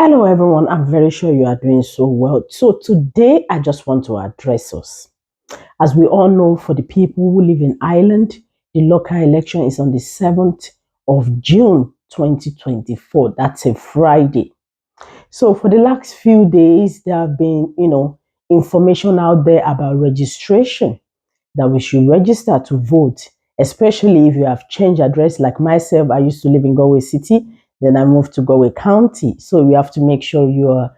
Hello, everyone. I'm very sure you are doing so well. So, today I just want to address us. As we all know, for the people who live in Ireland, the local election is on the 7th of June 2024. That's a Friday. So, for the last few days, there have been, information out there about registration that we should register to vote, especially if you have changed address. Like myself, I used to live in Galway City, then I moved to Galway County. So you have to make sure your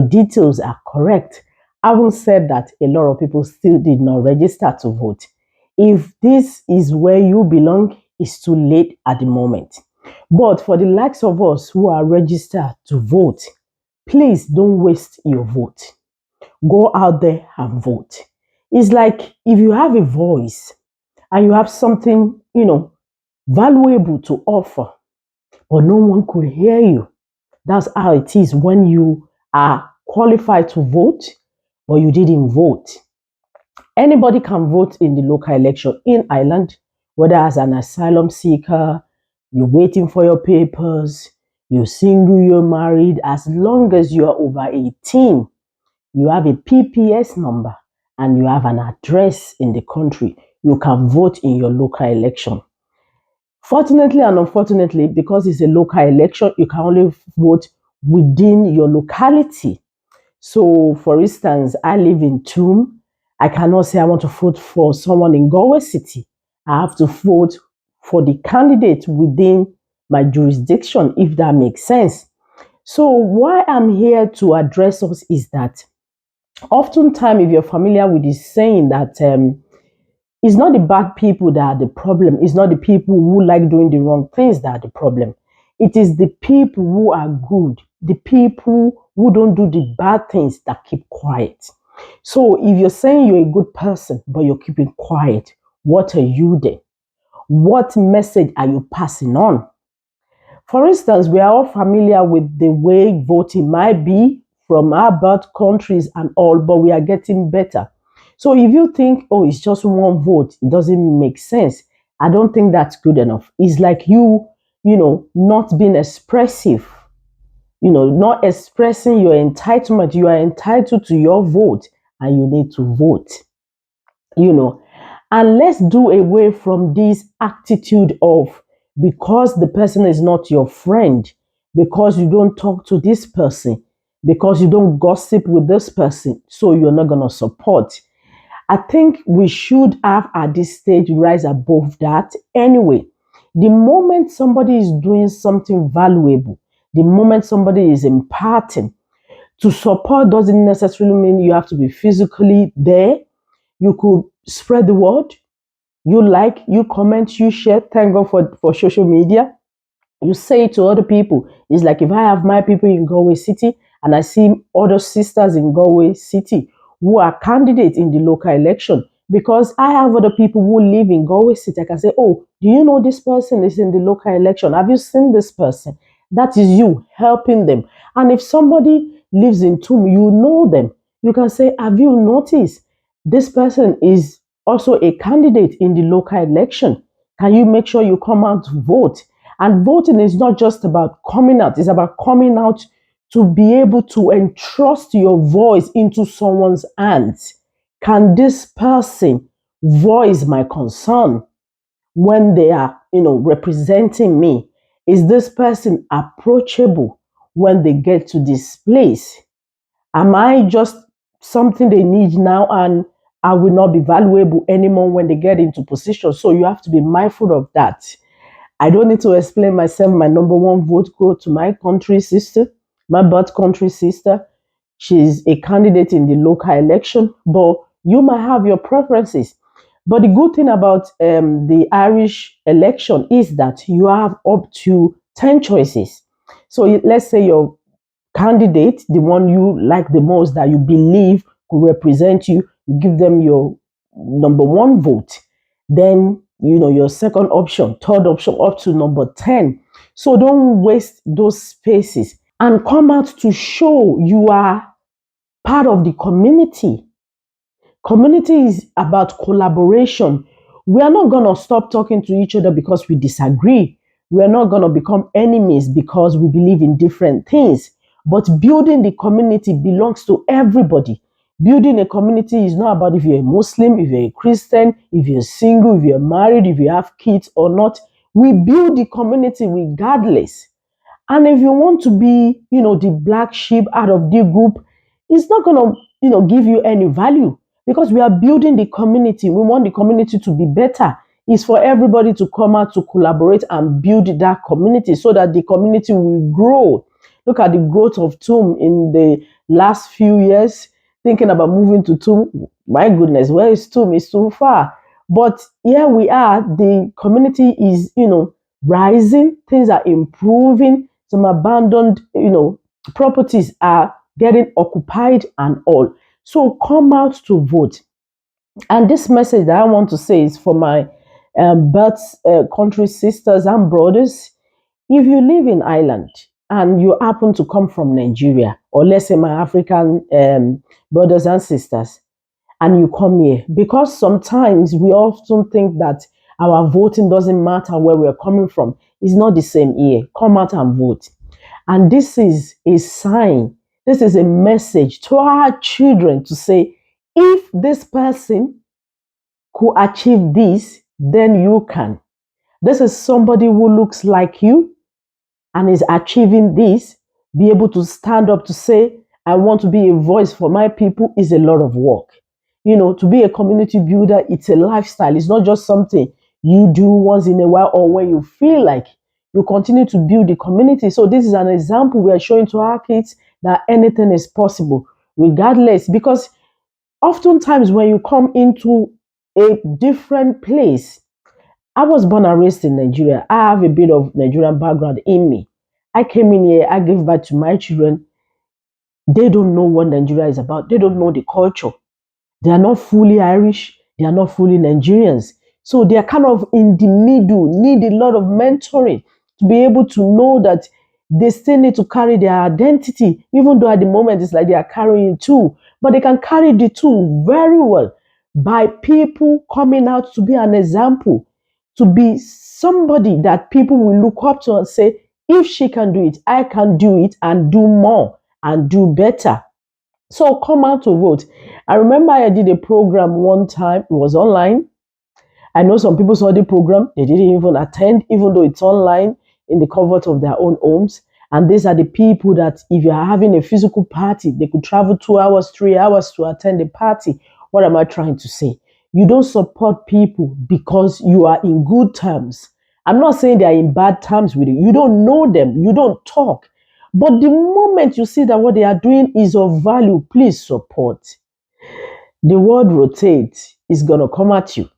details are correct. Having said that, a lot of people still did not register to vote. If this is where you belong, it's too late at the moment. But for the likes of us who are registered to vote, please don't waste your vote. Go out there and vote. It's like if you have a voice and you have something, valuable to offer, but no one could hear you. That's how it is when you are qualified to vote, but you didn't vote. Anybody can vote in the local election in Ireland, whether as an asylum seeker, you're waiting for your papers, you're single, you're married, as long as you are over 18, you have a PPS number, and you have an address in the country, you can vote in your local election. Fortunately and unfortunately, because it's a local election, you can only vote within your locality. So, for instance, I live in Toom. I cannot say I want to vote for someone in Galway City. I have to vote for the candidate within my jurisdiction, if that makes sense. So, why I'm here to address us is that oftentimes, if you're familiar with this saying that it's not the bad people that are the problem, it's not the people who like doing the wrong things that are the problem. It is the people who are good, the people who don't do the bad things that keep quiet. So if you're saying you're a good person, but you're keeping quiet, what are you then? What message are you passing on? For instance, we are all familiar with the way voting might be from our birth countries and all, but we are getting better. So if you think, oh, it's just one vote, it doesn't make sense. I don't think that's good enough. It's like not being expressive, not expressing your entitlement. You are entitled to your vote and you need to vote, you know. And let's do away from this attitude of because the person is not your friend, because you don't talk to this person, because you don't gossip with this person, so you're not going to support. I think we should have at this stage rise above that. Anyway, the moment somebody is doing something valuable, the moment somebody is imparting, to support doesn't necessarily mean you have to be physically there. You could spread the word. You like, you comment, you share. Thank God for social media. You say it to other people. It's like if I have my people in Galway City and I see other sisters in Galway City who are candidates in the local election, because I have other people who live in Galway City, I can say, oh, do you know this person is in the local election? Have you seen this person? That is you helping them. And if somebody lives in Toom, you know them. You can say, have you noticed this person is also a candidate in the local election? Can you make sure you come out to vote? And voting is not just about coming out, it's about coming out to be able to entrust your voice into someone's hands. Can this person voice my concern when they are, representing me? Is this person approachable when they get to this place? Am I just something they need now and I will not be valuable anymore when they get into position? So you have to be mindful of that. I don't need to explain myself. My number one vote go to my country sister, my birth country sister. She's a candidate in the local election, but you might have your preferences. But the good thing about the Irish election is that you have up to 10 choices. So let's say your candidate, the one you like the most, that you believe could represent you, you give them your number one vote. Then, your second option, third option, up to number 10. So don't waste those spaces and come out to show you are part of the community. Community is about collaboration. We are not going to stop talking to each other because we disagree. We are not going to become enemies because we believe in different things. But building the community belongs to everybody. Building a community is not about if you're a Muslim, if you're a Christian, if you're single, if you're married, if you have kids or not. We build the community regardless. And if you want to be, the black sheep out of the group, it's not going to, give you any value because we are building the community. We want the community to be better. It's for everybody to come out to collaborate and build that community so that the community will grow. Look at the growth of TUM in the last few years. Thinking about moving to TUM, my goodness, where is TUM? It's too far. But here we are, the community is, rising, things are improving, some abandoned, properties are getting occupied and all. So come out to vote. And this message that I want to say is for my birth country sisters and brothers. If you live in Ireland and you happen to come from Nigeria, or let's say my African brothers and sisters, and you come here, because sometimes we often think that our voting doesn't matter where we're coming from. It's not the same here. Come out and vote. And this is a sign, this is a message to our children to say, if this person could achieve this, then you can. This is somebody who looks like you and is achieving this. Be able to stand up to say, I want to be a voice for my people is a lot of work. To be a community builder, it's a lifestyle. It's not just something you do once in a while or when you feel like. You continue to build the community. So this is an example we are showing to our kids that anything is possible, regardless. Because oftentimes when you come into a different place, I was born and raised in Nigeria. I have a bit of Nigerian background in me. I came in here, I gave birth to my children. They don't know what Nigeria is about. They don't know the culture. They are not fully Irish. They are not fully Nigerians. So they are kind of in the middle, need a lot of mentoring to be able to know that they still need to carry their identity, even though at the moment it's like they are carrying two, but they can carry the two very well by people coming out to be an example, to be somebody that people will look up to and say, if she can do it, I can do it and do more and do better. So come out to vote. I remember I did a program one time, it was online. I know some people saw the program, they didn't even attend, even though it's online in the comfort of their own homes. And these are the people that, if you are having a physical party, they could travel 2 hours, 3 hours to attend the party. What am I trying to say? You don't support people because you are in good terms. I'm not saying they are in bad terms with you. You don't know them, you don't talk. But the moment you see that what they are doing is of value, please support. The world rotates, is going to come at you.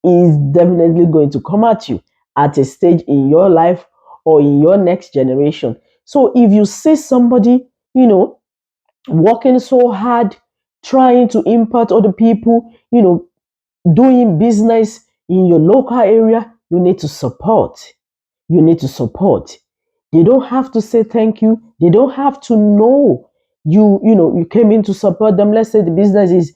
Is definitely going to come at you at a stage in your life or in your next generation. So if you see somebody, working so hard, trying to impact other people, doing business in your local area, you need to support. You need to support. They don't have to say thank you. They don't have to know you came in to support them. Let's say the business is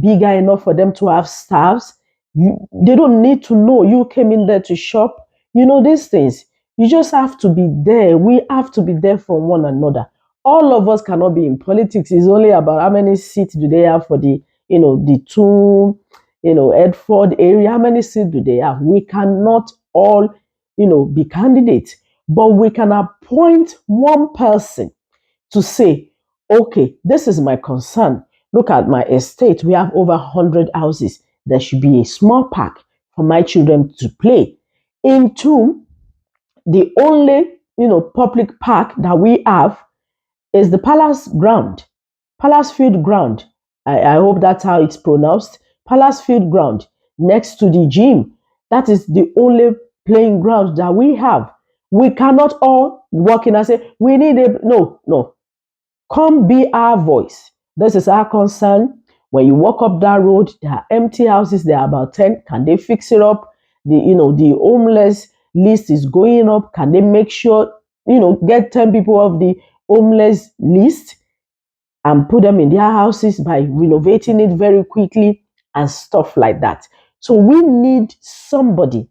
bigger enough for them to have staffs. They don't need to know you came in there to shop. These things. You just have to be there. We have to be there for one another. All of us cannot be in politics. It's only about how many seats do they have for the two, Edford area. How many seats do they have? We cannot all, be candidates, but we can appoint one person to say, okay, this is my concern. Look at my estate. We have over 100 houses. There should be a small park for my children to play. In Toom, the only, public park that we have is the Palace Ground, Palace Field Ground. I hope that's how it's pronounced. Palace Field Ground, next to the gym. That is the only playing ground that we have. We cannot all walk in and say, we need a, no, no. Come be our voice. This is our concern. When you walk up that road, there are empty houses. There are about 10. Can they fix it up? The homeless list is going up. Can they make sure, get 10 people off the homeless list and put them in their houses by renovating it very quickly and stuff like that? So we need somebody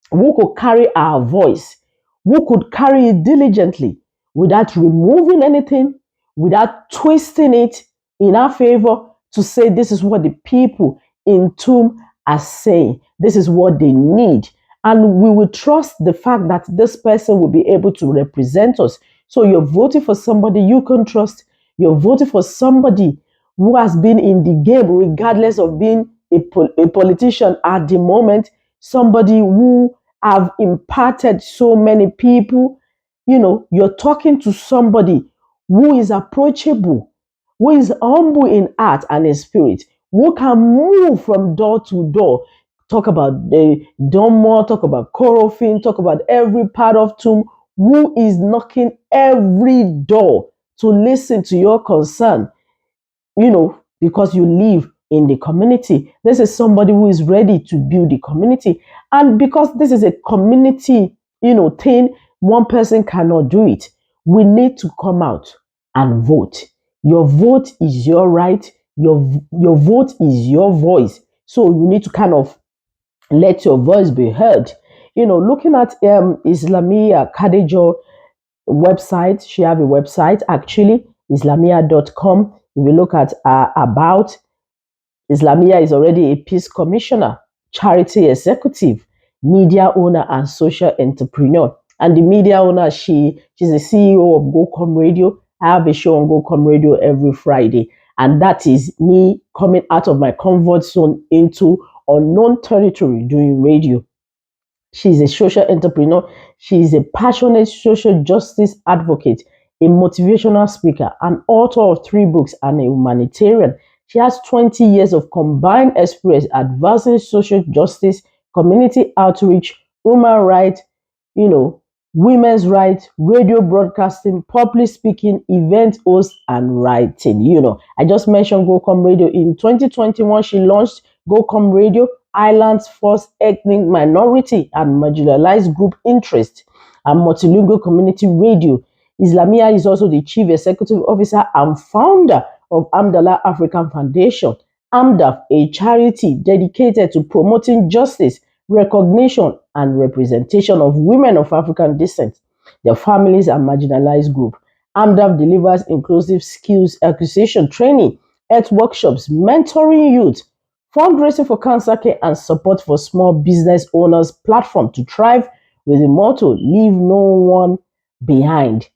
who could carry our voice, who could carry it diligently, without removing anything, without twisting it in our favor to say this is what the people in Tune are saying. This is what they need. And we will trust the fact that this person will be able to represent us. So you're voting for somebody you can trust. You're voting for somebody who has been in the game, regardless of being a politician at the moment, somebody who have impacted so many people. You're talking to somebody who is approachable, who is humble in heart and in spirit, who can move from door to door. Talk about the Domo, talk about Korofin, talk about every part of Tomb, who is knocking every door to listen to your concern, because you live in the community. This is somebody who is ready to build the community. And because this is a community, thing, one person cannot do it. We need to come out and vote. Your vote is your right. Your vote is your voice. So you need to kind of let your voice be heard. Looking at Islamia Kadejo website, she have a website actually, islamia.com. If you look at about, Islamia is already a peace commissioner, charity executive, media owner, and social entrepreneur. And the media owner, she's the CEO of GoCom Radio. I have a show on GoCom Radio every Friday. And that is me coming out of my comfort zone into unknown territory doing radio. She's a social entrepreneur. She is a passionate social justice advocate, a motivational speaker, an author of 3 books, and a humanitarian. She has 20 years of combined experience advancing social justice, community outreach, human rights, you know, women's rights, radio broadcasting, public speaking, event host, and writing. I just mentioned GoCom Radio. In 2021, she launched GoCom Radio, Ireland's first ethnic minority and marginalized group interest and multilingual community radio. Islamia is also the chief executive officer and founder of Amdala African Foundation, AMDAF, a charity dedicated to promoting justice, recognition, and representation of women of African descent, their families, and marginalized groups. AMDAF delivers inclusive skills acquisition training, health workshops, mentoring youth, fundraising for cancer care, and support for small business owners platform to thrive with the motto, leave no one behind.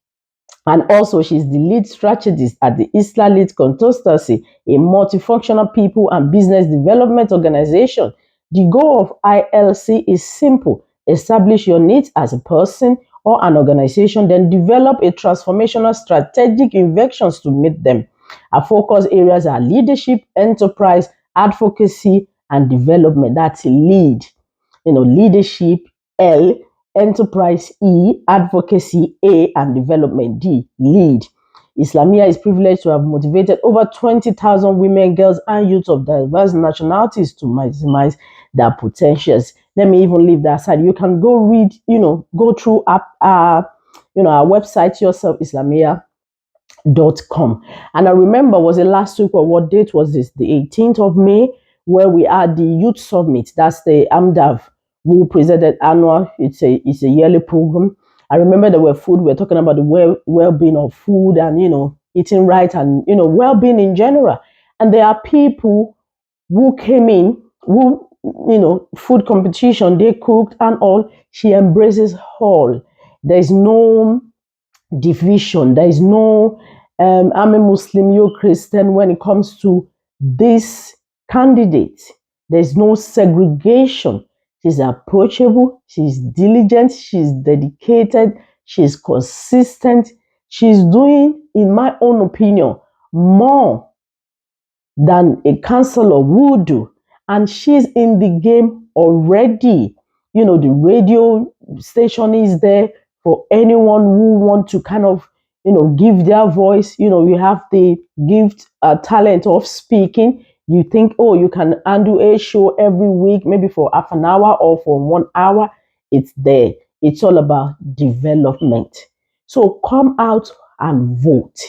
And also, she's the lead strategist at the Isla Lead Consultancy, a multifunctional people and business development organization. The goal of ILC is simple: establish your needs as a person or an organization, then develop a transformational strategic inventions to meet them. Our focus areas are leadership, enterprise, advocacy, and development. That's lead. Leadership, L, enterprise, E, advocacy, A, and development, D, lead. Islamia is privileged to have motivated over 20,000 women, girls, and youth of diverse nationalities to maximize their potentials. Let me even leave that aside. You can go read, go through our website yourself, Islamia.com. And I remember, was it last week, or what date was this? The 18th of May, where we had the Youth Summit. That's the AMDAV who presented annual. It's a yearly program. I remember there were food. We were talking about the well-being of food and eating right and well-being in general. And there are people who came in who food competition, they cooked and all. She embraces all. There's no division. There is no I'm a Muslim, you're Christian when it comes to this candidate. There's no segregation. She's approachable, she's diligent, she's dedicated, she's consistent. She's doing, in my own opinion, more than a counselor would do. And she's in the game already. The radio station is there for anyone who want to kind of, give their voice. You have the gift, talent of speaking. You think, oh, you can handle a show every week, maybe for half an hour or for 1 hour. It's there. It's all about development. So come out and vote.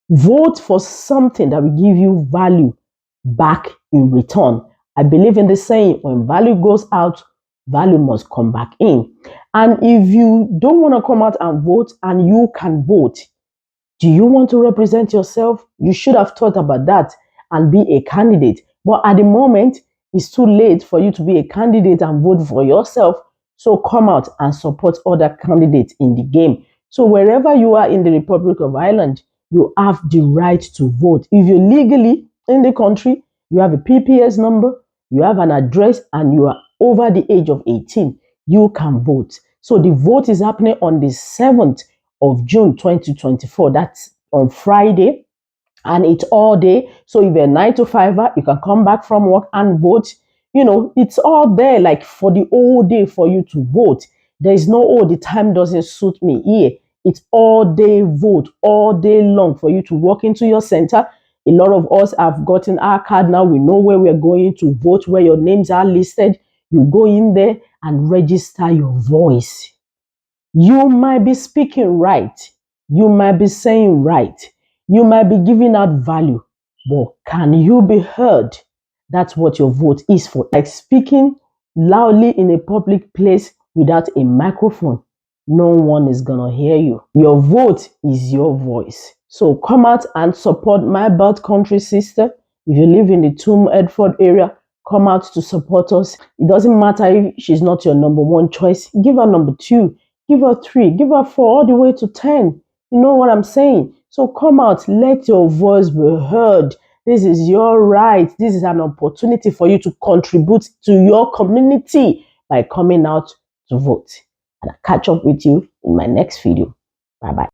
Vote for something that will give you value back in return. I believe in the saying, when value goes out, value must come back in. And if you don't want to come out and vote and you can vote, do you want to represent yourself? You should have thought about that and be a candidate. But at the moment, it's too late for you to be a candidate and vote for yourself. So come out and support other candidates in the game. So wherever you are in the Republic of Ireland, you have the right to vote. If you're legally in the country, you have a PPS number, you have an address, and you are over the age of 18, you can vote. So the vote is happening on the 7th of June 2024. That's on Friday, and it's all day. So if you're a 9 to 5er, you can come back from work and vote. It's all there, like for the whole day for you to vote. There is no, oh, the time doesn't suit me here. It's all day vote, all day long for you to walk into your center. A lot of us have gotten our card now. We know where we're going to vote, where your names are listed. You go in there and register your voice. You might be speaking right. You might be saying right. You might be giving out value. But can you be heard? That's what your vote is for. Like speaking loudly in a public place without a microphone. No one is going to hear you. Your vote is your voice. So come out and support my birth country sister. If you live in the Tomb Edford area, come out to support us. It doesn't matter if she's not your number one choice. Give her number 2. Give her 3, give her 4, all the way to 10. You know what I'm saying? So come out, let your voice be heard. This is your right. This is an opportunity for you to contribute to your community by coming out to vote. And I'll catch up with you in my next video. Bye-bye.